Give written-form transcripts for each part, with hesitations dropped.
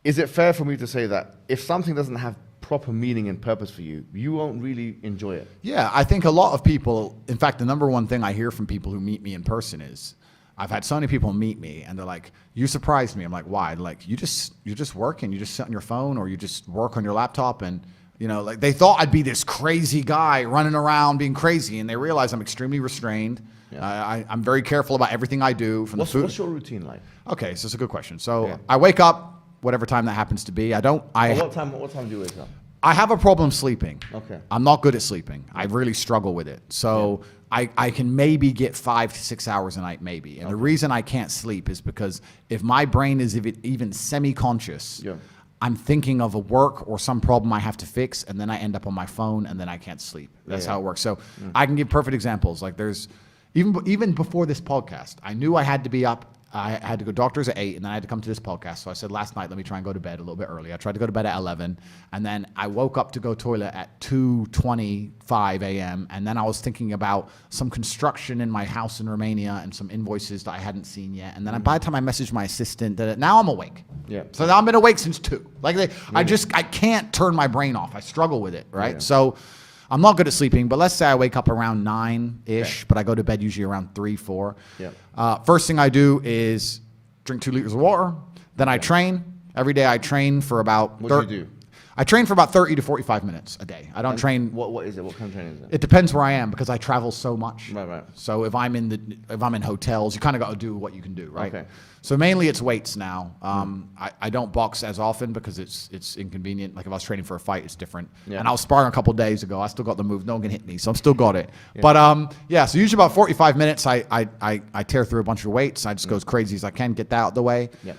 is it fair for me to say that if something doesn't have proper meaning and purpose for you, you won't really enjoy it? Yeah, I think a lot of people, in fact, the number one thing I hear from people who meet me in person is, I've had so many people meet me and they're like, you surprised me. I'm like, why? Like, you're just working, you just sit on your phone or you just work on your laptop, and you know, like they thought I'd be this crazy guy running around being crazy, and they realize I'm extremely restrained. Yeah. I'm very careful about everything I do. From what's, the food. What's your routine like? Okay, so it's a good question. So I wake up whatever time that happens to be. What time do you wake up? I have a problem sleeping. Okay. I'm not good at sleeping. I really struggle with it. So I can maybe get 5 to 6 hours a night, maybe. And the reason I can't sleep is because if my brain is even semi-conscious, I'm thinking of a work or some problem I have to fix, and then I end up on my phone, and then I can't sleep. That's how it works. So I can give perfect examples. Like there's, even before this podcast, I knew I had to be up. I had to go doctors at 8, and then I had to come to this podcast. So I said last night, let me try and go to bed a little bit early. I tried to go to bed at 11, and then I woke up to go toilet at 2:25 a.m. And then I was thinking about some construction in my house in Romania and some invoices that I hadn't seen yet. And then by the time I messaged my assistant, now I'm awake. Yeah. So now I've been awake since 2. I can't turn my brain off. I struggle with it, right? Yeah. So I'm not good at sleeping, but let's say I wake up around 9-ish, but I go to bed usually around 3, 4. Yeah. First thing I do is drink 2 liters of water. Then I train. Every day I train for about... What do you do? I train for about 30 to 45 minutes a day. I don't train... What is it? What kind of training is it? It depends where I am because I travel so much. Right. So if I'm in hotels, you kind of got to do what you can do, right? Okay. So mainly it's weights now. I don't box as often because it's inconvenient. Like if I was training for a fight, it's different. Yeah. And I was sparring a couple of days ago. I still got the move. No one can hit me, so I'm still got it. Yeah. But so usually about 45 minutes, I tear through a bunch of weights. I just go as crazy as I can, get that out of the way. Yeah.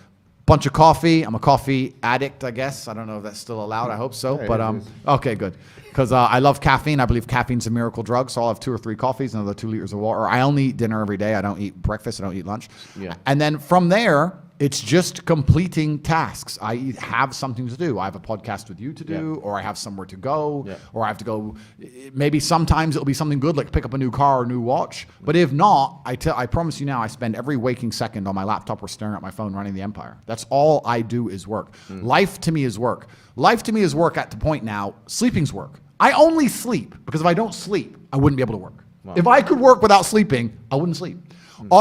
Bunch of coffee. I'm a coffee addict, I guess. I don't know if that's still allowed. I hope so. But okay, good. Because I love caffeine. I believe caffeine's a miracle drug. So I'll have 2 or 3 coffees, another 2 liters of water. I only eat dinner every day. I don't eat breakfast. I don't eat lunch. Yeah. And then from there, it's just completing tasks. I have something to do. I have a podcast with you to do, or I have somewhere to go, or I have to go. Maybe sometimes it'll be something good, like pick up a new car or a new watch. But if not, I promise you now, I spend every waking second on my laptop or staring at my phone running the empire. That's all I do is work. Life to me is work. Life to me is work at the point now, sleeping's work. I only sleep because if I don't sleep, I wouldn't be able to work. Wow. If I could work without sleeping, I wouldn't sleep.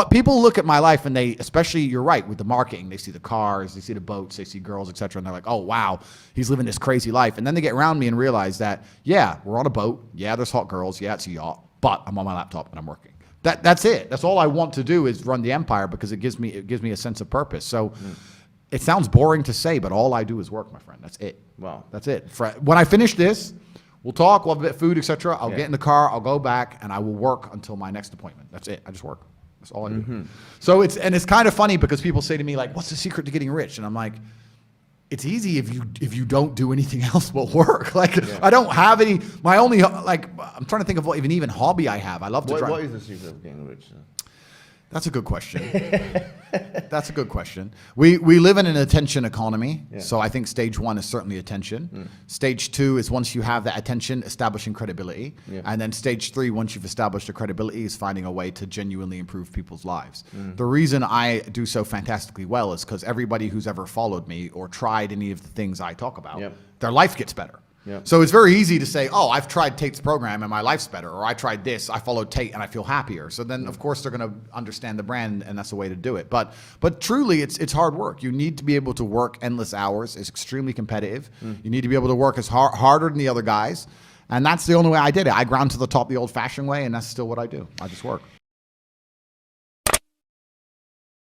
People look at my life and they, especially you're right, with the marketing, they see the cars, they see the boats, they see girls, etc. And they're like, oh, wow, he's living this crazy life. And then they get around me and realize that, yeah, we're on a boat. Yeah, there's hot girls. Yeah, it's a yacht. But I'm on my laptop and I'm working. That's it. That's all I want to do is run the empire because it gives me a sense of purpose. So it sounds boring to say, but all I do is work, my friend. That's it. Wow. That's it. When I finish this, we'll talk, we'll have a bit of food, etc. I'll get in the car, I'll go back, and I will work until my next appointment. That's it. I just work. That's all I do. So it's kind of funny because people say to me like, "What's the secret to getting rich?" And I'm like, "It's easy if you don't do anything else but work." Like I don't have any. My only I'm trying to think of what even hobby I have. I love to drive. What is the secret of getting rich? That's a good question. That's a good question. We live in an attention economy, so I think stage 1 is certainly attention. Stage 2 is once you have that attention, establishing credibility. And then stage 3, once you've established a credibility, is finding a way to genuinely improve people's lives. The reason I do so fantastically well is because everybody who's ever followed me or tried any of the things I talk about, their life gets better. So it's very easy to say, oh, I've tried Tate's program and my life's better, or I tried this, I followed Tate and I feel happier. So then, of course, they're going to understand the brand, and that's the way to do it. But truly, it's hard work. You need to be able to work endless hours. It's extremely competitive. You need to be able to work as harder than the other guys, and that's the only way I did it. I ground to the top the old-fashioned way, and that's still what I do. I just work.